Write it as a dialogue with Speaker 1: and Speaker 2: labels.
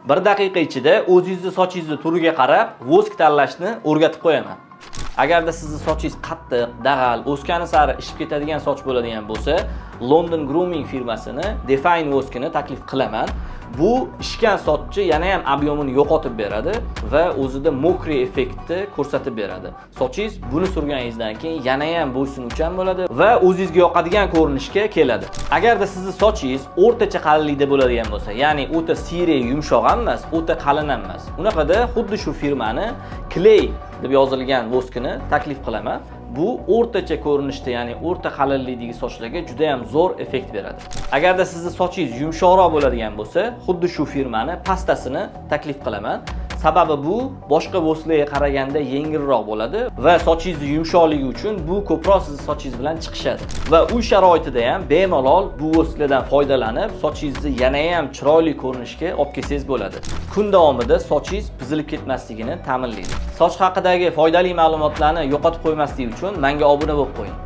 Speaker 1: 1 daqiqa ichida o'zingizni sochingizni turiga qarab vosk tanlashni o'rgatib qo'yaman. Agarda sizning sochingiz qattiq, dag'al, o'sgani sari ishib ketadigan soch bo'ladigan bo'lsa, London Grooming firmasini Define voskini taklif qilaman. Bu ishgan sochni yana ham ob'yomini yo'qotib beradi va o'zida mokri effektni ko'rsatib beradi. Sochingiz buni surganingizdan keyin yana ham bo'ysunuvchan bo'ladi va o'zingizga yoqadigan ko'rinishga keladi. Agarda sizning sochingiz o'rtacha qalinlikda bo'ladigan bo'lsa, ya'ni o'ta siyrak, yumshoq ham emas, o'ta qalin ham emas. Unaqada xuddi shu firmani Clay deb yozilgan voskini taklif qilaman. Bu o'rtacha ko'rinishda, ya'ni o'rta qalinlikdagi sochlarga juda ham zo'r effekt beradi. Agarda sizning sochingiz yumshoqroq bo'ladigan bo'lsa, xuddi shu firmani pastasini taklif qilaman. Sababi bu boshqa vosklarga qaraganda yengilroq bo'ladi va sochingiz yumshoqligi uchun bu ko'proq sizning sochingiz bilan chiqishadi. Va uy sharoitida ham bemalol bu vosklardan foydalanib, sochingizni yana ham chiroyli ko'rinishga olib kelsangiz bo'ladi. Kun davomida sochingiz buzilib ketmasligini ta'minlaydi. Soch haqidagi foydali ma'lumotlarni yo'qotib qo'ymaslik uchun menga obuna bo'lib qo'ying.